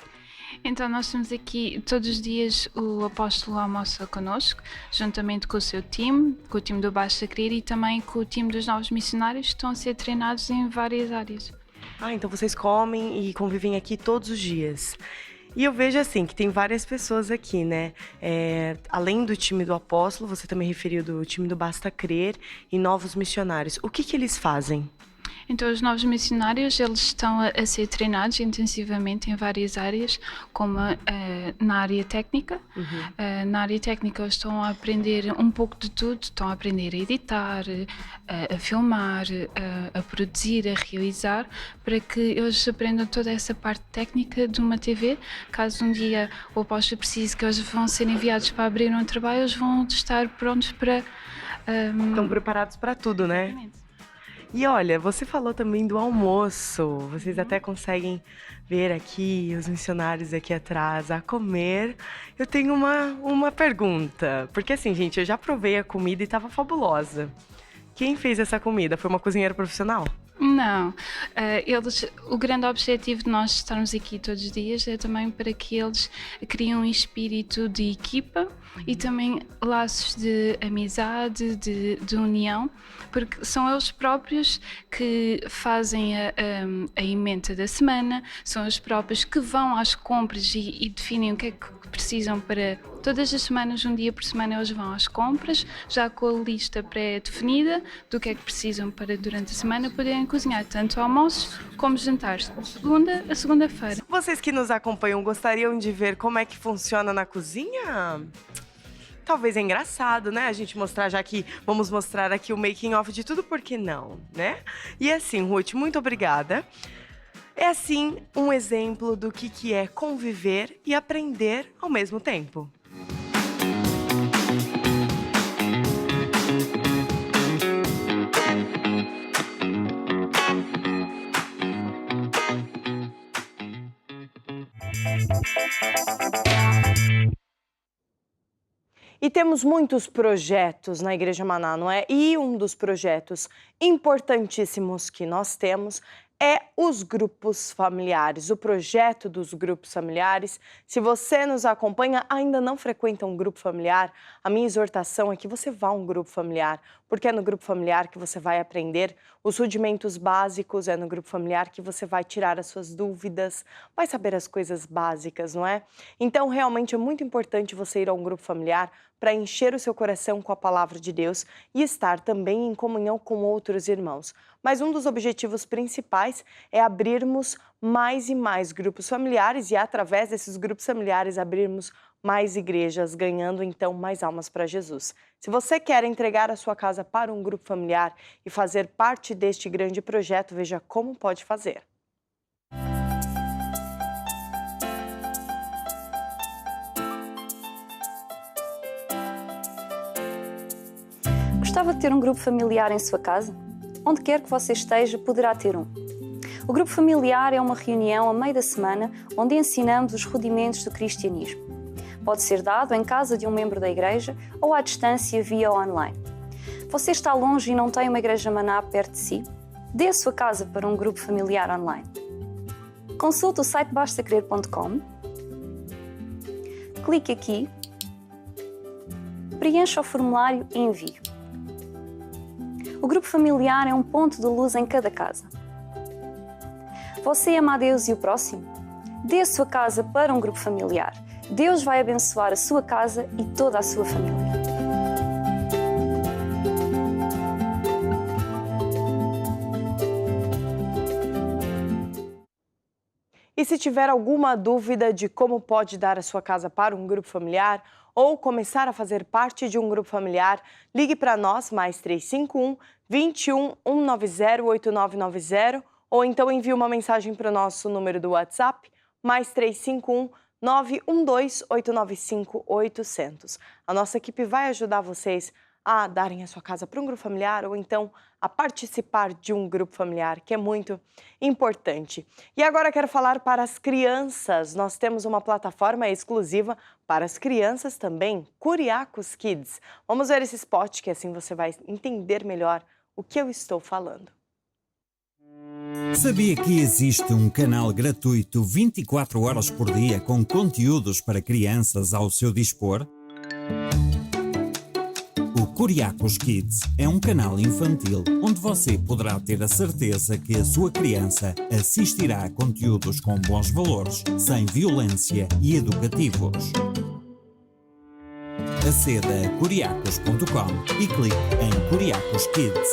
Então, nós temos aqui todos os dias o apóstolo almoça connosco, juntamente com o seu time, com o time do Basta Crer e também com o time dos novos missionários que estão a ser treinados em várias áreas. Ah, então vocês comem e convivem aqui todos os dias. E eu vejo assim, que tem várias pessoas aqui, né? Além do time do apóstolo, você também referiu do time do Basta Crer e novos missionários. O que eles fazem? Então, os novos missionários, eles estão a ser treinados intensivamente em várias áreas, como na área técnica. Na área técnica, eles estão a aprender um pouco de tudo. Estão a aprender a editar, a filmar, a produzir, a realizar, para que eles aprendam toda essa parte técnica de uma TV. Caso um dia o apóstolo precise que eles vão ser enviados para abrir um trabalho, eles vão estar prontos para... Estão preparados para tudo, né? Exatamente. E olha, você falou também do almoço. Vocês até conseguem ver aqui os missionários aqui atrás a comer. Eu tenho uma pergunta. Porque assim, gente, eu já provei a comida e estava fabulosa. Quem fez essa comida? Foi uma cozinheira profissional? Não, o grande objetivo de nós estarmos aqui todos os dias é também para que eles criem um espírito de equipa e também laços de amizade, de união, porque são eles próprios que fazem a emenda da semana, são eles próprios que vão às compras e definem o que é que precisam para todas as semanas, um dia por semana eles vão às compras, já com a lista pré-definida do que é que precisam para durante a semana poderem cozinhar tanto almoços como jantares, a segunda-feira. Vocês que nos acompanham gostariam de ver como é que funciona na cozinha? Talvez é engraçado, né? A gente mostrar, já que vamos mostrar aqui o making of de tudo, por que não, né? E assim, Ruth, muito obrigada. É assim um exemplo do que é conviver e aprender ao mesmo tempo. E temos muitos projetos na Igreja Maná, não é? E um dos projetos importantíssimos que nós temos é os grupos familiares, o projeto dos grupos familiares. Se você nos acompanha, ainda não frequenta um grupo familiar, a minha exortação é que você vá a um grupo familiar, porque é no grupo familiar que você vai aprender os rudimentos básicos, é no grupo familiar que você vai tirar as suas dúvidas, vai saber as coisas básicas, não é? Então, realmente é muito importante você ir a um grupo familiar para encher o seu coração com a palavra de Deus e estar também em comunhão com outros irmãos. Mas um dos objetivos principais é abrirmos mais e mais grupos familiares e, através desses grupos familiares, abrirmos mais igrejas, ganhando então mais almas para Jesus. Se você quer entregar a sua casa para um grupo familiar e fazer parte deste grande projeto, veja como pode fazer. Gostava de ter um grupo familiar em sua casa? Onde quer que você esteja, poderá ter um. O grupo familiar é uma reunião a meio da semana onde ensinamos os rudimentos do cristianismo. Pode ser dado em casa de um membro da igreja ou à distância via online. Você está longe e não tem uma igreja Maná perto de si? Dê a sua casa para um grupo familiar online. Consulte o site bastacrer.com, clique aqui, preencha o formulário e envie. O grupo familiar é um ponto de luz em cada casa. Você ama a Deus e o próximo? Dê a sua casa para um grupo familiar. Deus vai abençoar a sua casa e toda a sua família. E se tiver alguma dúvida de como pode dar a sua casa para um grupo familiar ou começar a fazer parte de um grupo familiar, ligue para nós, mais 351 21 190 8990, ou então envie uma mensagem para o nosso número do WhatsApp, mais 351 912 895 800. A nossa equipe vai ajudar vocês a darem a sua casa para um grupo familiar ou então a participar de um grupo familiar, que é muito importante. E agora quero falar para as crianças. Nós temos uma plataforma exclusiva para as crianças também, Curiacos Kids. Vamos ver esse spot que assim você vai entender melhor o que eu estou falando. Sabia que existe um canal gratuito 24 horas por dia com conteúdos para crianças ao seu dispor? O Curiacos Kids é um canal infantil onde você poderá ter a certeza que a sua criança assistirá a conteúdos com bons valores, sem violência e educativos. Aceda a curiacos.com e clique em Curiacos Kids.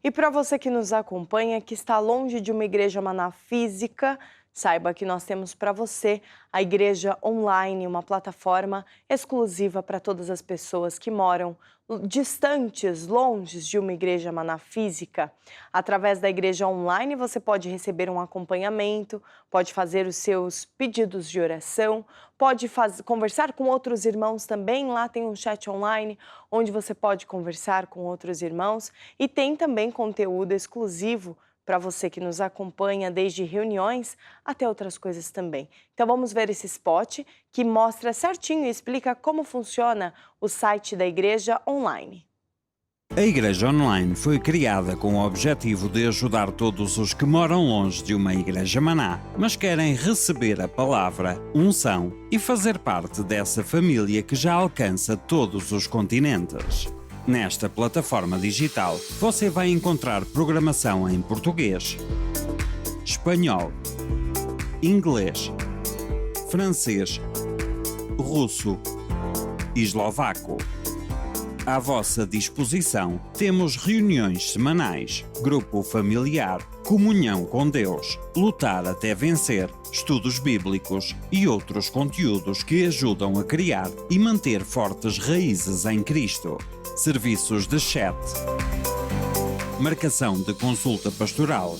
E para você que nos acompanha, que está longe de uma igreja Maná física, saiba que nós temos para você a Igreja Online, uma plataforma exclusiva para todas as pessoas que moram distantes, longe de uma igreja Maná física. Através da Igreja Online você pode receber um acompanhamento, pode fazer os seus pedidos de oração, pode conversar com outros irmãos também. Lá tem um chat online onde você pode conversar com outros irmãos e tem também conteúdo exclusivo para você que nos acompanha, desde reuniões até outras coisas também. Então vamos ver esse spot que mostra certinho e explica como funciona o site da Igreja Online. A Igreja Online foi criada com o objetivo de ajudar todos os que moram longe de uma Igreja Maná, mas querem receber a palavra, unção e fazer parte dessa família que já alcança todos os continentes. Nesta plataforma digital, você vai encontrar programação em português, espanhol, inglês, francês, russo e eslovaco. À vossa disposição, temos reuniões semanais, grupo familiar, comunhão com Deus, lutar até vencer, estudos bíblicos e outros conteúdos que ajudam a criar e manter fortes raízes em Cristo. Serviços de chat, marcação de consulta pastoral,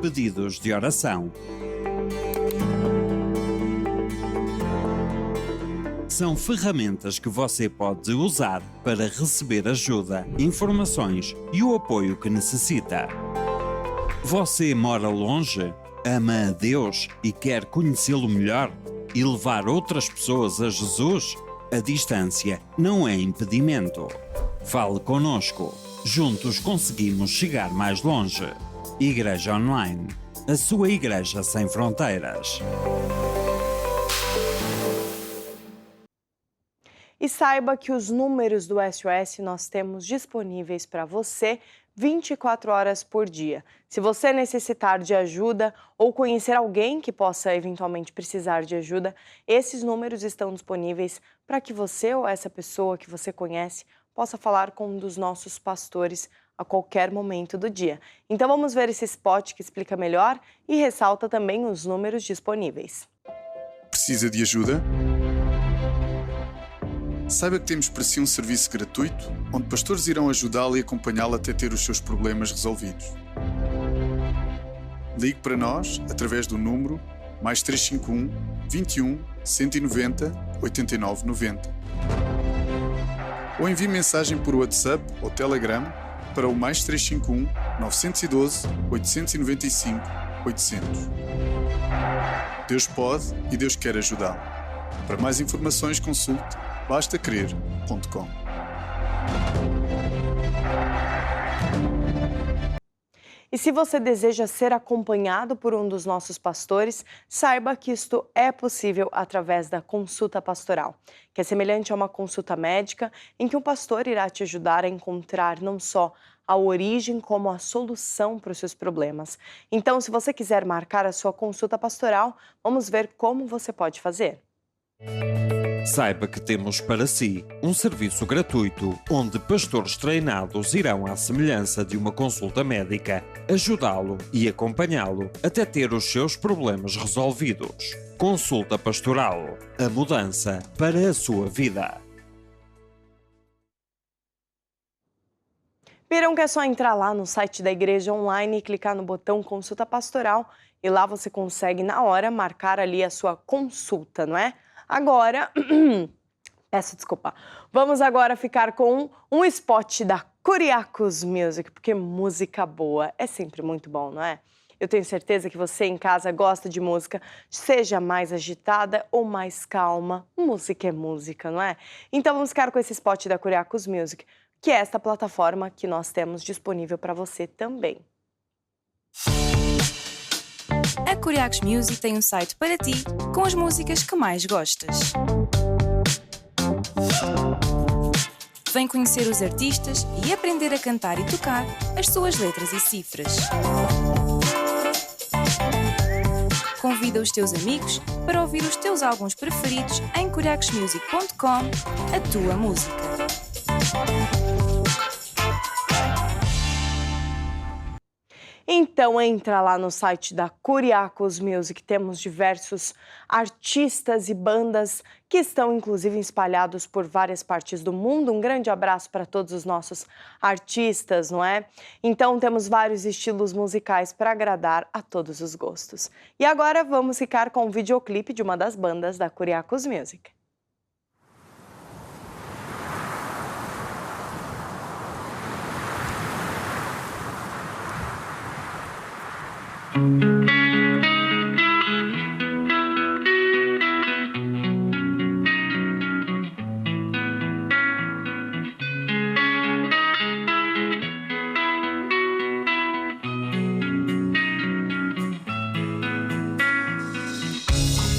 pedidos de oração. São ferramentas que você pode usar para receber ajuda, informações e o apoio que necessita. Você mora longe, ama a Deus e quer conhecê-lo melhor e levar outras pessoas a Jesus? A distância não é impedimento. Fale conosco. Juntos conseguimos chegar mais longe. Igreja Online. A sua igreja sem fronteiras. E saiba que os números do SOS nós temos disponíveis para você 24 horas por dia. Se você necessitar de ajuda ou conhecer alguém que possa eventualmente precisar de ajuda, esses números estão disponíveis para que você ou essa pessoa que você conhece possa falar com um dos nossos pastores a qualquer momento do dia. Então vamos ver esse spot que explica melhor e ressalta também os números disponíveis. Precisa de ajuda? Saiba que temos para si um serviço gratuito, onde pastores irão ajudá-lo e acompanhá-lo até ter os seus problemas resolvidos. Ligue para nós através do número +351 21 190 89 90. Ou envie mensagem por WhatsApp ou Telegram para o +351 912 895 800. Deus pode e Deus quer ajudá-lo. Para mais informações, consulte bastacrer.com. E se você deseja ser acompanhado por um dos nossos pastores, saiba que isto é possível através da consulta pastoral, que é semelhante a uma consulta médica em que um pastor irá te ajudar a encontrar não só a origem como a solução para os seus problemas. Então, se você quiser marcar a sua consulta pastoral, vamos ver como você pode fazer. Saiba que temos para si um serviço gratuito onde pastores treinados irão, à semelhança de uma consulta médica, ajudá-lo e acompanhá-lo até ter os seus problemas resolvidos. Consulta pastoral. A mudança para a sua vida. Viram que é só entrar lá no site da igreja online e clicar no botão Consulta Pastoral e lá você consegue na hora marcar ali a sua consulta, não é? Agora, peço desculpa, vamos agora ficar com um spot da Kuriakos Music, porque música boa é sempre muito bom, não é? Eu tenho certeza que você em casa gosta de música, seja mais agitada ou mais calma. Música é música, não é? Então vamos ficar com esse spot da Kuriakos Music, que é esta plataforma que nós temos disponível para você também. A Kuriakos Music tem um site para ti com as músicas que mais gostas. Vem conhecer os artistas e aprender a cantar e tocar as suas letras e cifras. Convida os teus amigos para ouvir os teus álbuns preferidos em kuriakosmusic.com, a tua música. Então entra lá no site da Kuriakos Music, temos diversos artistas e bandas que estão inclusive espalhados por várias partes do mundo. Um grande abraço para todos os nossos artistas, não é? Então temos vários estilos musicais para agradar a todos os gostos. E agora vamos ficar com um videoclipe de uma das bandas da Kuriakos Music.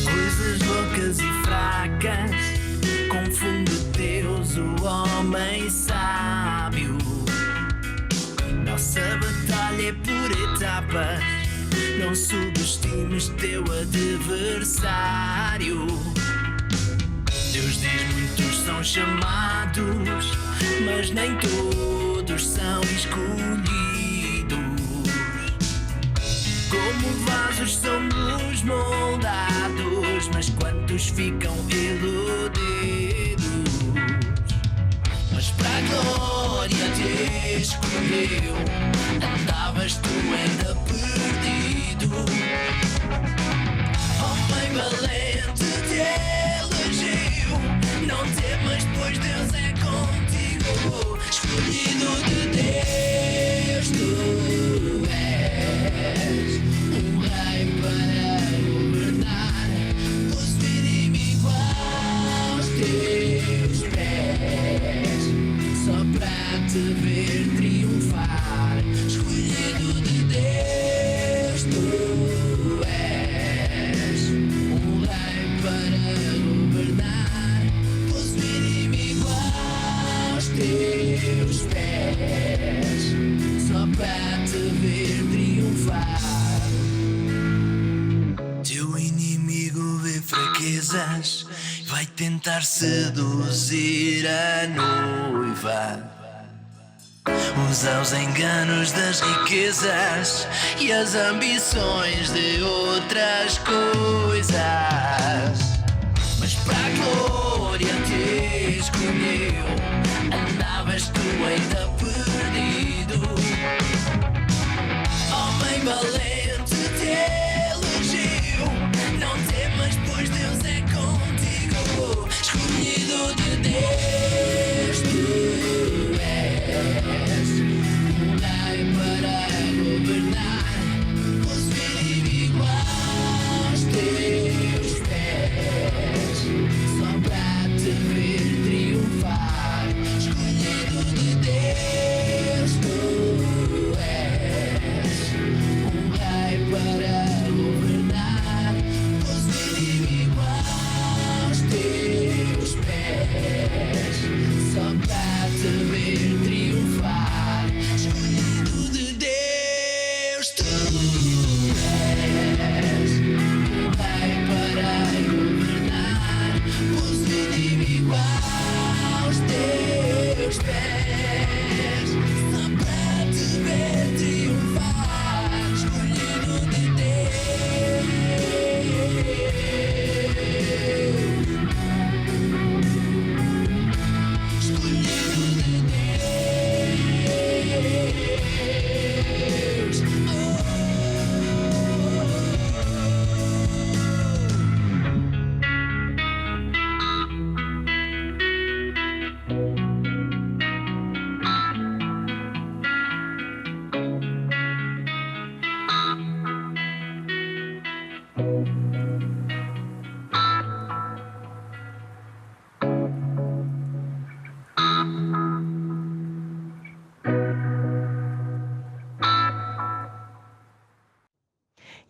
Coisas loucas e fracas, confunde Deus, o homem sábio. Nossa batalha é por etapas, não subestimes teu adversário. Deus diz: muitos são chamados, mas nem todos são escolhidos. Como vasos somos moldados, mas quantos ficam iludidos? Mas para a glória te escolheu, andavas tu ainda perdido. Homem valente te elegeu, não temas, pois Deus é contigo. Escolhido de Deus tu és, um rei para governar, posso vir inimigo aos teus pés, só para te ver triunfar. Escolhido de Deus tu és, um rei para governar, posso vir inimigo aos teus pés, só para te ver triunfar. Teu inimigo vê fraquezas, vai tentar seduzir a noiva. Usa os enganos das riquezas e as ambições de outras coisas. Mas para a glória te escolheu, andavas tu ainda perdido. Homem valente te elegeu, não temas, pois Deus é contigo. Escolhido de Deus tu és, um rei para governar, posso vir inimigo aos teus pés, só para te ver triunfar. Escolhido de Deus tu és, um rei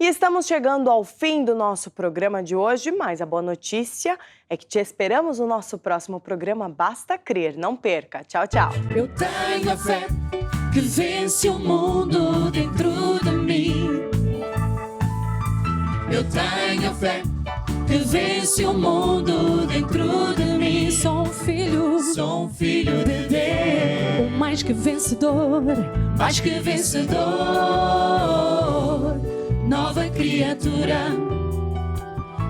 estamos chegando ao fim do nosso programa de hoje, mas a boa notícia é que te esperamos no nosso próximo programa Basta Crer. Não perca. Tchau, tchau. Eu tenho a fé que vence o mundo dentro de mim. Eu tenho a fé que vence o mundo dentro de mim. Sou um filho de Deus, o mais que vencedor, nova criatura,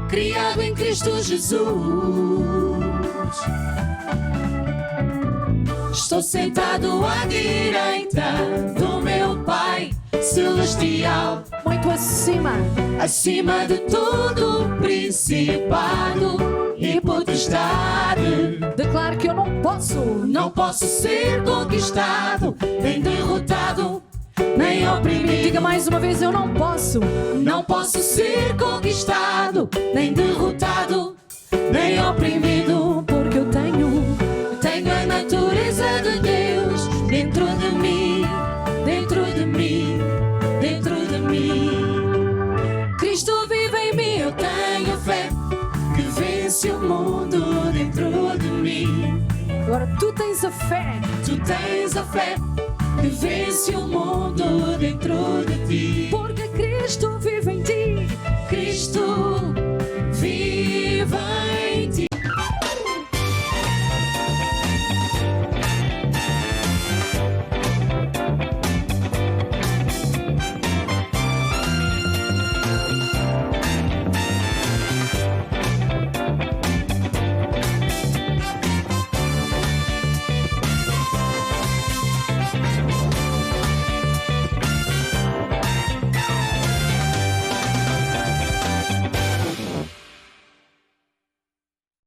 criado em Cristo Jesus. Estou sentado à direita do meu Pai Celestial, muito acima de todo principado e potestade. Declaro que eu não posso ser conquistado, nem derrotado, nem oprimido. Diga mais uma vez, eu não posso ser conquistado, nem derrotado, nem oprimido, porque eu tenho a natureza de Deus dentro de mim, dentro de mim, dentro de mim. Cristo vive em mim, eu tenho fé que vence o mundo dentro de mim. Agora tu tens a fé que vence o mundo dentro de ti. Porque Cristo vive em ti, Cristo vive em ti.